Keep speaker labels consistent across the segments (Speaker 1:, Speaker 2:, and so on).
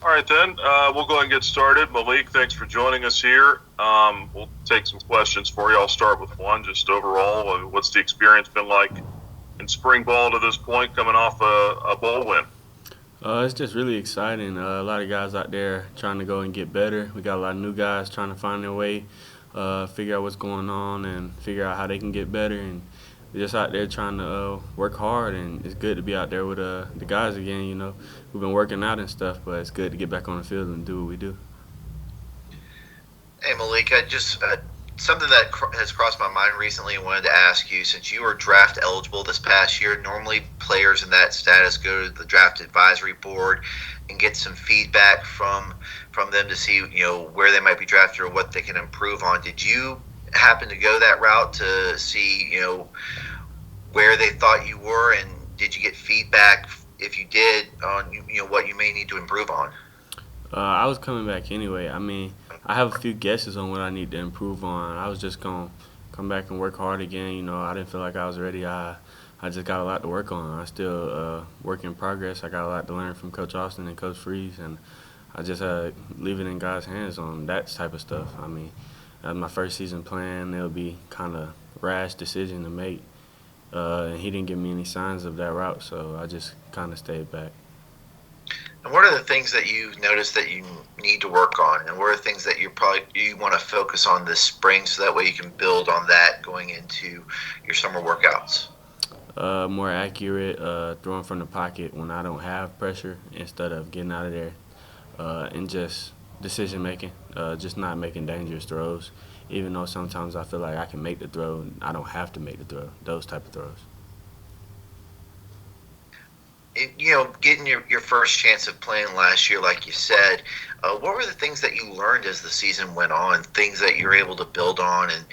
Speaker 1: All right, then. We'll go ahead and get started. Malik, thanks for joining us here. We'll take some questions for you. I'll start with one. Just overall, what's the experience been like in spring ball to this point, coming off a bowl win?
Speaker 2: It's just really exciting. A lot of guys out there trying to go and get better. We got a lot of new guys trying to find their way, figure out what's going on, and figure out how they can get better. And we're just out there trying to work hard. And it's good to be out there with the guys again. We've been working out and stuff, but it's good to get back on the field and do what we do.
Speaker 3: Hey Malik, I just something that has crossed my mind recently. I wanted to ask you, since you were draft eligible this past year. Normally, players in that status go to the draft advisory board and get some feedback from them to see where they might be drafted or what they can improve on. Did you happen to go that route to see where they thought you were, and did you get feedback if you did on what you may need to improve on?
Speaker 2: I was coming back anyway. I mean, I have a few guesses on what I need to improve on. I was just gonna come back and work hard again. I didn't feel like I was ready. I just got a lot to work on. I still work in progress. I got a lot to learn from Coach Austin and Coach Freeze, and I just leave it in God's hands on that type of stuff. I mean, my first season playing, it'll be kind of rash decision to make, and he didn't give me any signs of that route, so I just kind of stayed back.
Speaker 3: And what are the things that you've noticed that you need to work on? And what are the things that you want to focus on this spring so that way you can build on that going into your summer workouts?
Speaker 2: More accurate, throwing from the pocket when I don't have pressure instead of getting out of there, and just decision making, just not making dangerous throws. Even though sometimes I feel like I can make the throw, I don't have to make the throw. Those type of throws.
Speaker 3: Getting your first chance of playing last year, like you said, what were the things that you learned as the season went on? Things that you're able to build on, and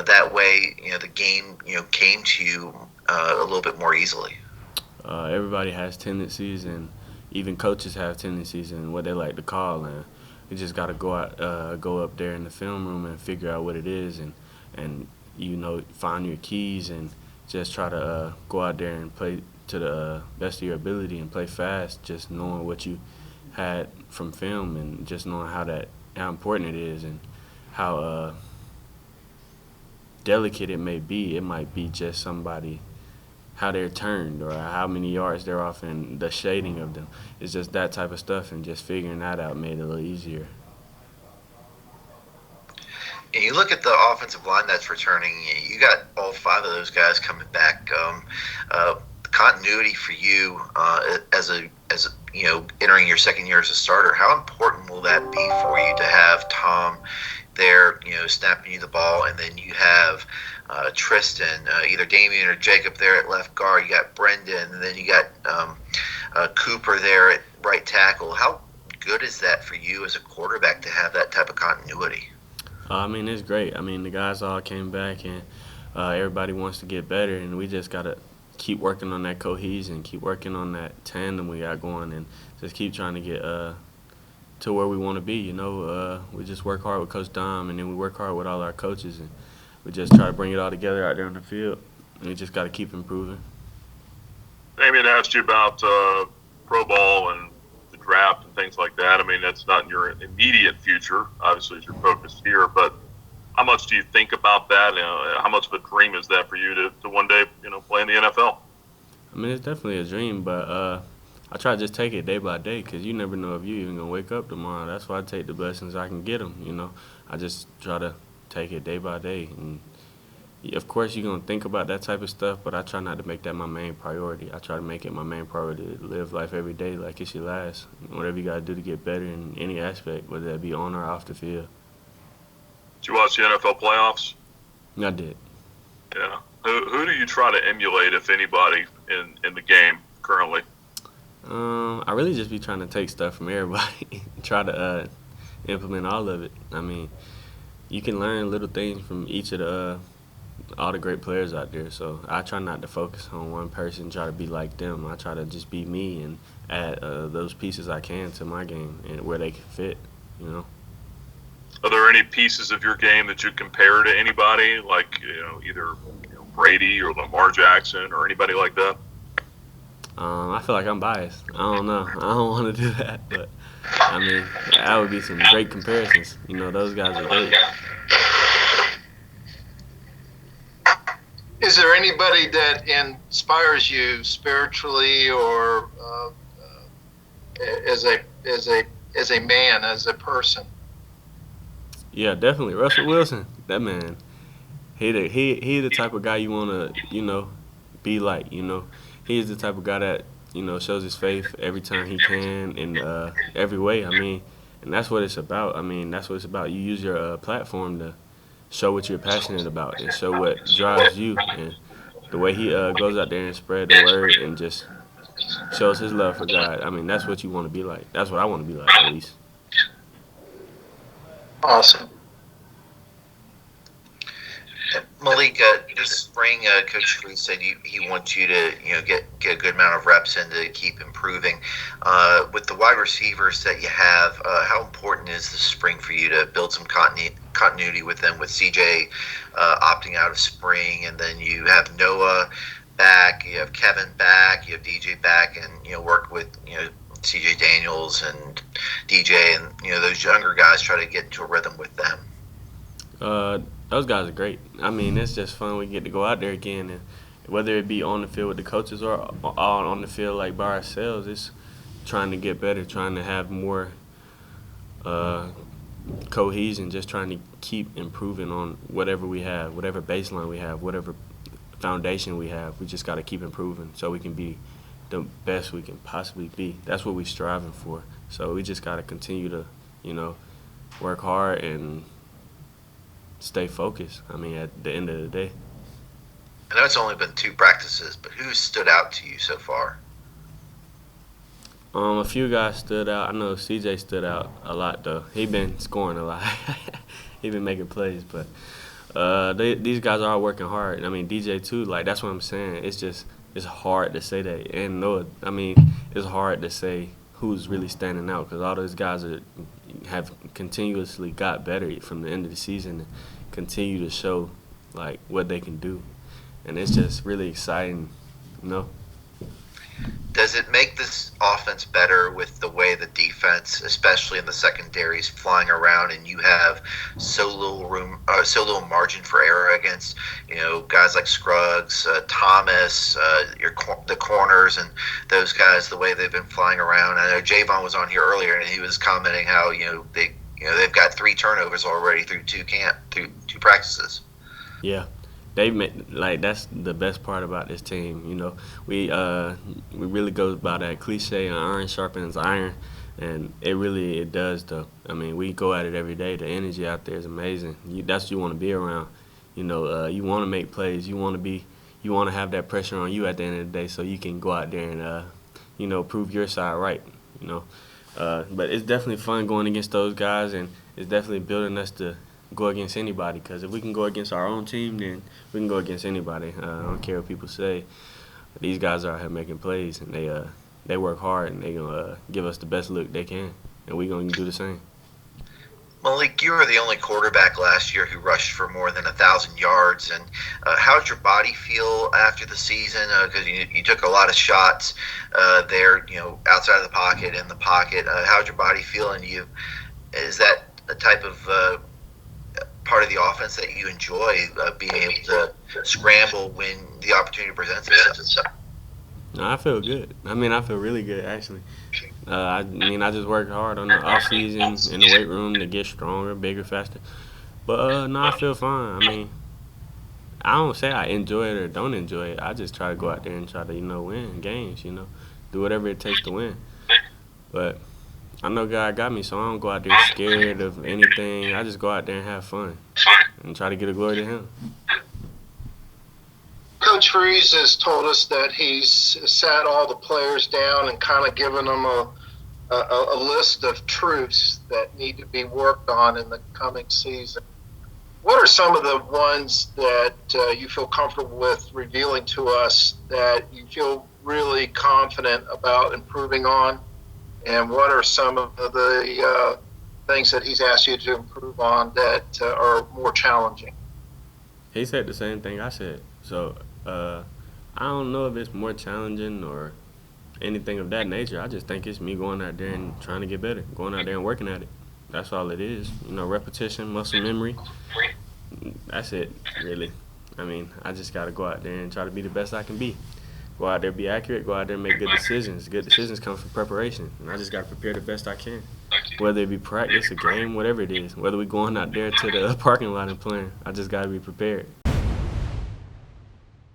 Speaker 3: that way, the game, came to you a little bit more easily.
Speaker 2: Everybody has tendencies, and even coaches have tendencies and what they like to call. And you just got to go up there in the film room and figure out what it is, and find your keys and just try to go out there and play to the best of your ability and play fast. Just knowing what you had from film and just knowing how important it is and how delicate it may be. It might be just somebody how they're turned or how many yards they're off and the shading of them. It's just that type of stuff, and just figuring that out made it a little easier.
Speaker 3: And you look at the offensive line that's returning. You got all five of those guys coming back. Continuity for you as entering your second year as a starter. How important will that be for you to have Tom there, snapping you the ball, and then you have Tristan, either Damian or Jacob there at left guard. You got Brendan, and then you got Cooper there at right tackle. How good is that for you as a quarterback to have that type of continuity?
Speaker 2: I mean, it's great. I mean, the guys all came back, and everybody wants to get better, and we just gotta keep working on that cohesion, keep working on that tandem we got going, and just keep trying to get to where we want to be. We just work hard with Coach Dom, and then we work hard with all our coaches, and we just try to bring it all together out there on the field. And we just got to keep improving.
Speaker 1: Damien asked you about pro ball and the draft and things like that. I mean, that's not in your immediate future, obviously, as you're focused here, but how much do you think about that? How much of a dream is that for you to one day, play in the NFL?
Speaker 2: I mean, it's definitely a dream, but I try to just take it day by day because you never know if you even gonna wake up tomorrow. That's why I take the blessings I can get them. I just try to take it day by day, and of course you're gonna think about that type of stuff, but I try not to make that my main priority. I try to make it my main priority to live life every day like it's your last. Whatever you gotta do to get better in any aspect, whether that be on or off the field.
Speaker 1: Did you watch the NFL playoffs?
Speaker 2: I did.
Speaker 1: Yeah. Who do you try to emulate, if anybody, in the game currently?
Speaker 2: I really just be trying to take stuff from everybody, try to implement all of it. I mean, you can learn little things from each of the all the great players out there. So I try not to focus on one person, try to be like them. I try to just be me and add those pieces I can to my game and where they can fit. You know.
Speaker 1: Are there any pieces of your game that you compare to anybody, like either Brady or Lamar Jackson or anybody like that?
Speaker 2: I feel like I'm biased. I don't know. I don't want to do that, but I mean, that would be some great comparisons. You know, those guys are great.
Speaker 4: Is there anybody that inspires you spiritually or as a man, as a person?
Speaker 2: Yeah, definitely. Russell Wilson, that man. He the type of guy you wanna be like. He's the type of guy that shows his faith every time he can in every way. I mean, and that's what it's about. I mean, that's what it's about. You use your platform to show what you're passionate about and show what drives you. And the way he goes out there and spread the word and just shows his love for God. I mean, that's what you want to be like. That's what I want to be like, at least.
Speaker 4: Awesome.
Speaker 3: Malik, this spring, Coach Lee said he wants you to get a good amount of reps and to keep improving. With the wide receivers that you have, how important is the spring for you to build some continuity with them? With CJ opting out of spring, and then you have Noah back, you have Kevin back, you have DJ back, and work with CJ Daniels and DJ and those younger guys. Try to get into a rhythm with them.
Speaker 2: Those guys are great. I mean, it's just fun. We get to go out there again, and whether it be on the field with the coaches or on the field like by ourselves, it's trying to get better, trying to have more cohesion, just trying to keep improving on whatever we have, whatever baseline we have, whatever foundation we have. We just got to keep improving so we can be the best we can possibly be. That's what we're striving for. So we just got to continue to, work hard and stay focused. I mean, at the end of the day.
Speaker 3: I know it's only been 2 practices, but who stood out to you so far?
Speaker 2: A few guys stood out. I know CJ stood out a lot, though. He been scoring a lot. He been making plays, but these guys are all working hard. I mean, DJ too. Like, that's what I'm saying. It's hard to say that. And Noah, I mean, it's hard to say who's really standing out because all those guys have continuously got better from the end of the season and continue to show like what they can do, and it's just really exciting.
Speaker 3: Does it make this offense better with the way the defense, especially in the secondary, is flying around and you have so little room, so little margin for error against, guys like Scruggs, Thomas, the corners, and those guys, the way they've been flying around? I know Javon was on here earlier and he was commenting how they've got 3 turnovers already through 2 practices.
Speaker 2: Yeah. That's the best part about this team. We really go by that cliche, iron sharpens iron, and it does though. I mean, we go at it every day. The energy out there is amazing. That's what you want to be around. You want to make plays. You want to have that pressure on you at the end of the day, so you can go out there and prove your side right. But it's definitely fun going against those guys, and it's definitely building us to go against anybody, because if we can go against our own team, then we can go against anybody. I don't care what people say. These guys are out here making plays, and they work hard, and they gonna give us the best look they can, and we gonna do the same.
Speaker 3: Malik, you were the only quarterback last year who rushed for more than 1,000 yards. And how'd your body feel after the season? Because you took a lot of shots there, outside of the pocket, in the pocket. How'd your body feel? And is that a type of part of the offense that you enjoy, being able to scramble when the opportunity presents itself?
Speaker 2: No, I feel good. I mean, I feel really good, actually. I just worked hard on the off season in the weight room to get stronger, bigger, faster. But no, I feel fine. I mean, I don't say I enjoy it or don't enjoy it. I just try to go out there and try to win games. Do whatever it takes to win. But I know God got me, so I don't go out there scared of anything. I just go out there and have fun and try to get a glory to Him.
Speaker 4: Coach Freeze has told us that he's sat all the players down and kind of given them a list of truths that need to be worked on in the coming season. What are some of the ones that you feel comfortable with revealing to us that you feel really confident about improving on? And what are some of the things that he's asked you to improve on that are more challenging?
Speaker 2: He said the same thing I said. So I don't know if it's more challenging or anything of that nature. I just think it's me going out there and trying to get better, going out there and working at it. That's all it is. You know, repetition, muscle memory. That's it, really. I mean, I just got to go out there and try to be the best I can be. Go out there, be accurate, go out there and make good decisions. Good decisions come from preparation. And I just got to prepare the best I can. Whether it be practice, a game, whatever it is. Whether we going out there to the parking lot and playing, I just got to be prepared.